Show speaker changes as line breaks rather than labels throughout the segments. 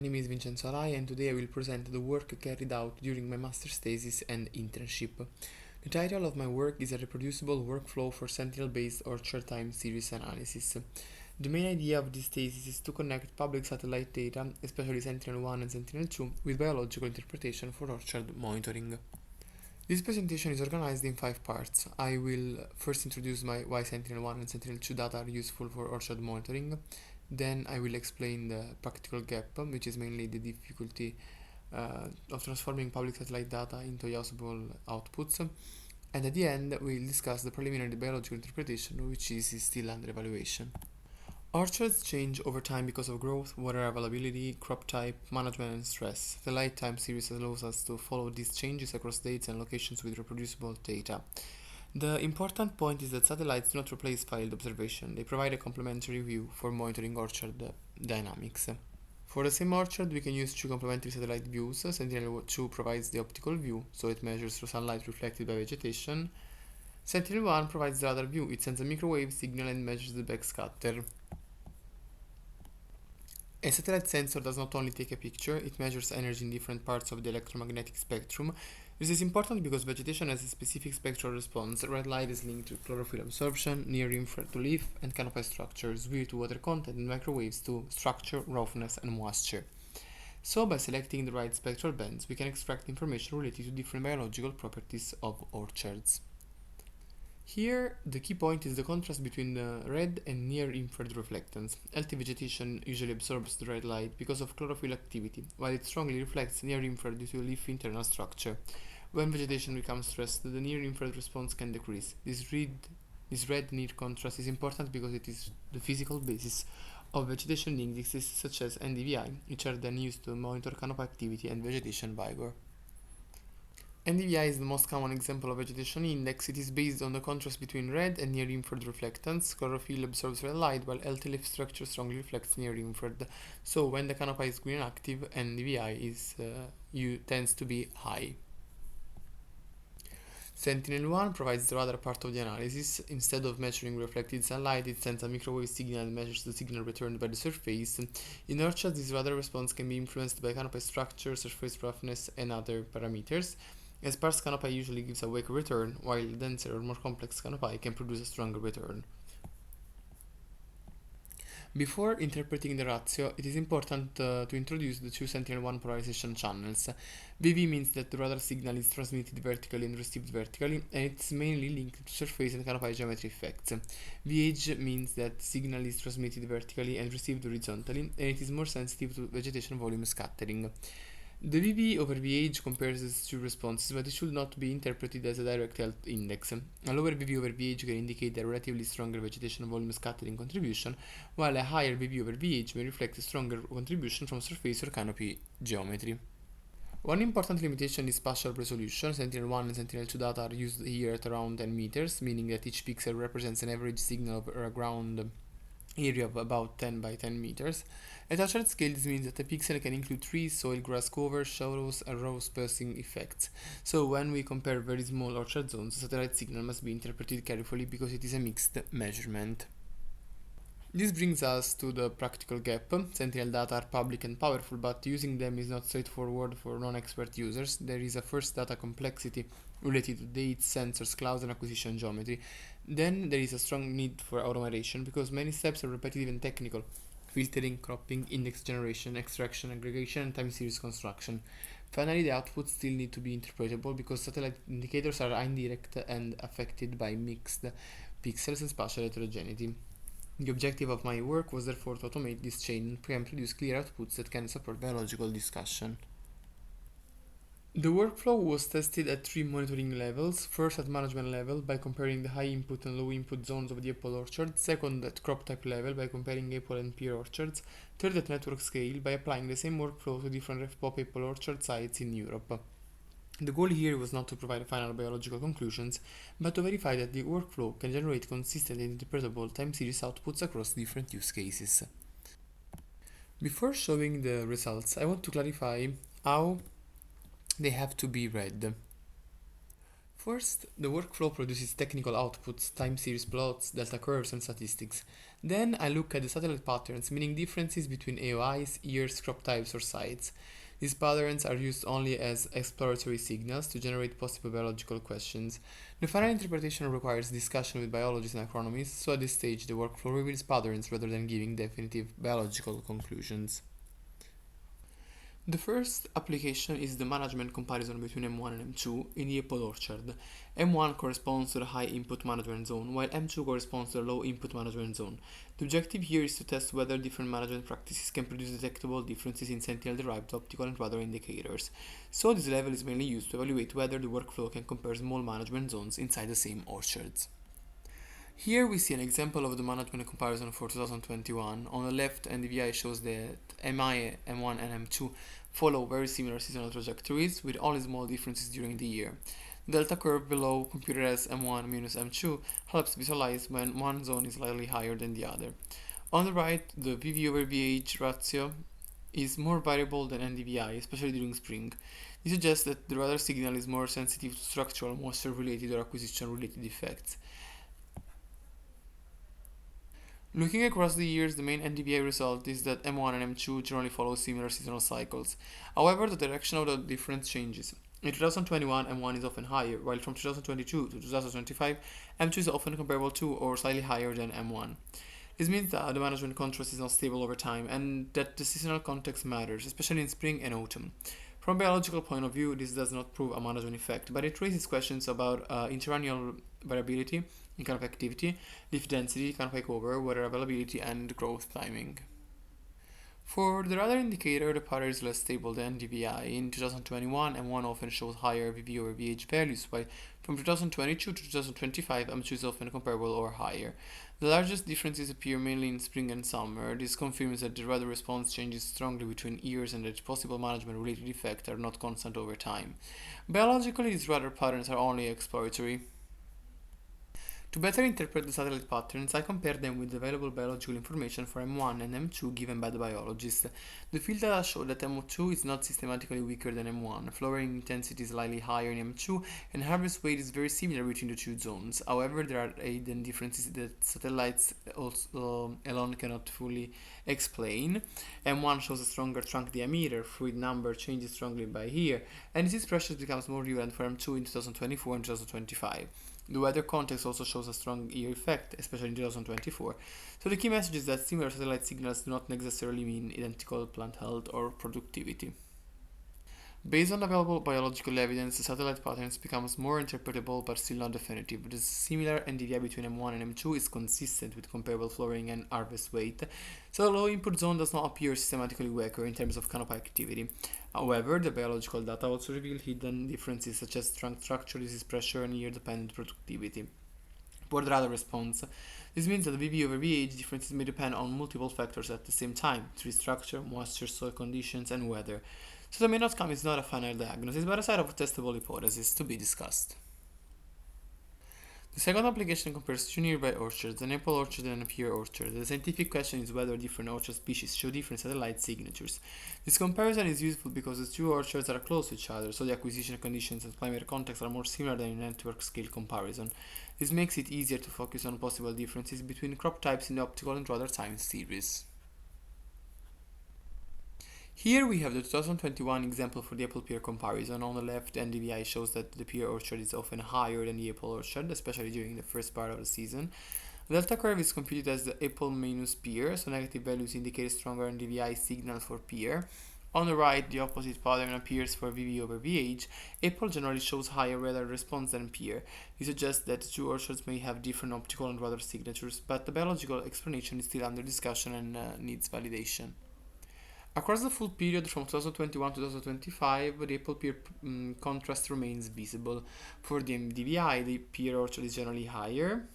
My name is Vincenzo Alaia and today I will present the work carried out during my master's thesis and internship. The title of my work is a reproducible workflow for Sentinel-based orchard time series analysis. The main idea of this thesis is to connect public satellite data, especially Sentinel-1 and Sentinel-2, with biological interpretation for orchard monitoring. This presentation is organized in 5 parts. I will first introduce why Sentinel-1 and Sentinel-2 data are useful for orchard monitoring. Then I will explain the practical gap, which is mainly the difficulty of transforming public satellite data into usable outputs. And at the end, we'll discuss the preliminary biological interpretation, which is still under evaluation. Orchards change over time because of growth, water availability, crop type, management, and stress. The light time series allows us to follow these changes across dates and locations with reproducible data. The important point is that satellites do not replace field observation. They provide a complementary view for monitoring orchard dynamics. For the same orchard, we can use two complementary satellite views. Sentinel-2 provides the optical view, so it measures the sunlight reflected by vegetation. Sentinel-1 provides the other view. It sends a microwave signal and measures the backscatter. A satellite sensor does not only take a picture, it measures energy in different parts of the electromagnetic spectrum. This is important because vegetation has a specific spectral response. Red light is linked to chlorophyll absorption, near-infrared to leaf and canopy structures, blue to water content, and microwaves to structure, roughness, and moisture. So, by selecting the right spectral bands, we can extract information related to different biological properties of orchards. Here, the key point is the contrast between the red and near-infrared reflectance. Healthy vegetation usually absorbs the red light because of chlorophyll activity, while it strongly reflects near-infrared due to leaf internal structure. When vegetation becomes stressed, the near-infrared response can decrease. This red-near contrast is important because it is the physical basis of vegetation indexes such as NDVI, which are then used to monitor canopy activity and vegetation vigor. NDVI is the most common example of vegetation index. It is based on the contrast between red and near-infrared reflectance. Chlorophyll absorbs red light, while healthy leaf structure strongly reflects near-infrared. So when the canopy is green active, NDVI tends to be high. Sentinel-1 provides the other part of the analysis. Instead of measuring reflected sunlight, it sends a microwave signal and measures the signal returned by the surface. In orchards, this radar response can be influenced by canopy structure, surface roughness, and other parameters. A sparse canopy usually gives a weaker return, while denser or more complex canopy can produce a stronger return. Before interpreting the ratio, it is important to introduce the two Sentinel-1 polarization channels. VV means that the radar signal is transmitted vertically and received vertically, and it's mainly linked to surface and canopy geometry effects. VH means that signal is transmitted vertically and received horizontally, and it is more sensitive to vegetation volume scattering. The VV over VH compares these two responses, but it should not be interpreted as a direct health index. A lower VV over VH can indicate a relatively stronger vegetation volume scattering contribution, while a higher VV over VH may reflect a stronger contribution from surface or canopy geometry. One important limitation is spatial resolution. Sentinel-1 and Sentinel-2 data are used here at around 10 meters, meaning that each pixel represents an average signal over a ground area of about 10 by 10 meters. At orchard scale, this means that a pixel can include trees, soil, grass cover, shallows, and row spacing effects. So when we compare very small orchard zones, the satellite signal must be interpreted carefully because it is a mixed measurement. This brings us to the practical gap. Sentinel data are public and powerful, but using them is not straightforward for non-expert users. There is a first data complexity related to dates, sensors, clouds, and acquisition geometry. Then there is a strong need for automation because many steps are repetitive and technical: filtering, cropping, index generation, extraction, aggregation, and time series construction. Finally, the outputs still need to be interpretable because satellite indicators are indirect and affected by mixed pixels and spatial heterogeneity. The objective of my work was therefore to automate this chain and produce clear outputs that can support biological discussion. The workflow was tested at 3 monitoring levels. First, at management level by comparing the high input and low input zones of the apple orchard. Second, at crop type level by comparing apple and pear orchards. Third, at network scale by applying the same workflow to different RefPop apple orchard sites in Europe. The goal here was not to provide final biological conclusions, but to verify that the workflow can generate consistent and interpretable time series outputs across different use cases. Before showing the results, I want to clarify how they have to be read. First, the workflow produces technical outputs, time series plots, delta curves, and statistics. Then I look at the satellite patterns, meaning differences between AOIs, years, crop types, or sites. These patterns are used only as exploratory signals to generate possible biological questions. The final interpretation requires discussion with biologists and agronomists, so at this stage the workflow reveals patterns rather than giving definitive biological conclusions. The first application is the management comparison between M1 and M2 in the apple orchard. M1 corresponds to the high input management zone, while M2 corresponds to the low input management zone. The objective here is to test whether different management practices can produce detectable differences in Sentinel-derived optical and radar indicators. So this level is mainly used to evaluate whether the workflow can compare small management zones inside the same orchards. Here we see an example of the management comparison for 2021. On the left, NDVI shows that MI, M1 and M2 follow very similar seasonal trajectories with only small differences during the year. The delta curve below, computed as M1 minus M2, helps visualize when one zone is slightly higher than the other. On the right, the VV over VH ratio is more variable than NDVI, especially during spring. This suggests that the radar signal is more sensitive to structural, moisture-related or acquisition-related effects. Looking across the years, the main NDVI result is that M1 and M2 generally follow similar seasonal cycles. However, the direction of the difference changes. In 2021, M1 is often higher, while from 2022 to 2025, M2 is often comparable to or slightly higher than M1. This means that the management contrast is not stable over time and that the seasonal context matters, especially in spring and autumn. From a biological point of view, this does not prove a management effect, but it raises questions about interannual variability in canopy activity, leaf density, canopy cover, water availability, and growth timing. For the radar indicator, the pattern is less stable than DVI. In 2021, M1 often shows higher VV over VH values, while from 2022 to 2025, M2 is often comparable or higher. The largest differences appear mainly in spring and summer. This confirms that the radar response changes strongly between years and that possible management-related effects are not constant over time. Biologically, these radar patterns are only exploratory. To better interpret the satellite patterns, I compare them with the available biological information for M1 and M2 given by the biologist. The field data show that M2 is not systematically weaker than M1, flowering intensity is slightly higher in M2, and harvest weight is very similar between the two zones. However, there are hidden differences that satellites also alone cannot fully explain. M1 shows a stronger trunk diameter, fluid number changes strongly by year, and disease pressure becomes more relevant for M2 in 2024 and 2025. The weather context also shows a strong year effect, especially in 2024. So the key message is that similar satellite signals do not necessarily mean identical plant health or productivity. Based on available biological evidence, the satellite patterns becomes more interpretable but still not definitive. The similar NDVI between M1 and M2 is consistent with comparable flowering and harvest weight, so the low input zone does not appear systematically weaker in terms of canopy activity. However, the biological data also reveal hidden differences such as trunk structure, disease pressure, and year-dependent productivity. For the radar response, this means that the VV over VH differences may depend on multiple factors at the same time: tree structure, moisture, soil conditions, and weather. So the main outcome is not a final diagnosis, but a set of testable hypotheses to be discussed. The second application compares two nearby orchards, an apple orchard and a pear orchard. The scientific question is whether different orchard species show different satellite signatures. This comparison is useful because the two orchards are close to each other, so the acquisition conditions and climate context are more similar than in a network scale comparison. This makes it easier to focus on possible differences between crop types in the optical and radar time series. Here we have the 2021 example for the apple-pear comparison. On the left, NDVI shows that the pear orchard is often higher than the apple orchard, especially during the first part of the season. The delta curve is computed as the apple minus pear, so negative values indicate a stronger NDVI signal for pear. On the right, the opposite pattern appears for VV over VH. Apple generally shows higher radar response than pear. This suggests that the two orchards may have different optical and radar signatures, but the biological explanation is still under discussion and needs validation. Across the full period from 2021 to 2025, the apple-pear contrast remains visible. For the MDVI, the pear orchard is generally higher.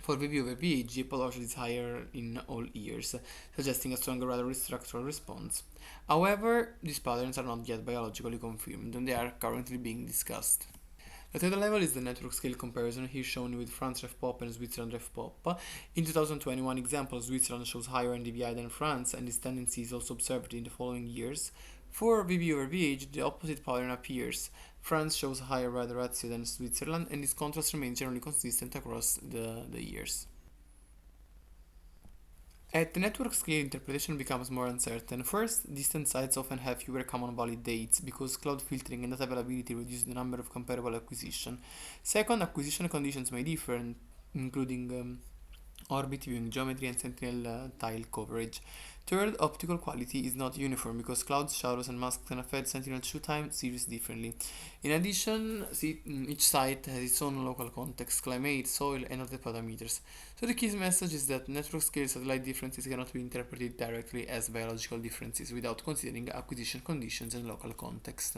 For VV over VH, the apple orchard is higher in all years, suggesting a stronger radar structural response. However, these patterns are not yet biologically confirmed, and they are currently being discussed. The third level is the network scale comparison, here shown with France RefPop and Switzerland RefPop. In 2021 example, Switzerland shows higher NDVI than France, and this tendency is also observed in the following years. For VB over VH, the opposite pattern appears. France shows higher radar ratio than Switzerland, and this contrast remains generally consistent across the years. At the network scale, interpretation becomes more uncertain. First, distant sites often have fewer common valid dates because cloud filtering and data availability reduce the number of comparable acquisitions. Second, acquisition conditions may differ, including orbit viewing geometry and sentinel tile coverage. Third, optical quality is not uniform because clouds, shadows, and masks can affect sentinel shoot time series differently. In addition, each site has its own local context, climate, soil, and other parameters. So the key message is that network scale satellite differences cannot be interpreted directly as biological differences without considering acquisition conditions and local context.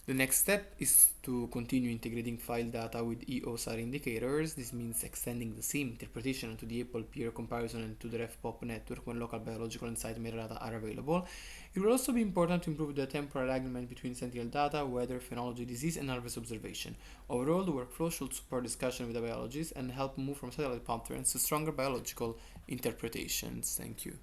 The next step is to continue integrating file data with EOSAR indicators. This means extending the same interpretation to the Apple peer comparison and to the RefPop network when local biological and site metadata are available. It will also be important to improve the temporal alignment between sentinel data, weather, phenology, disease, and harvest observation. Overall, the workflow should support discussion with the biologists and help move from satellite patterns to stronger biological interpretations. Thank you.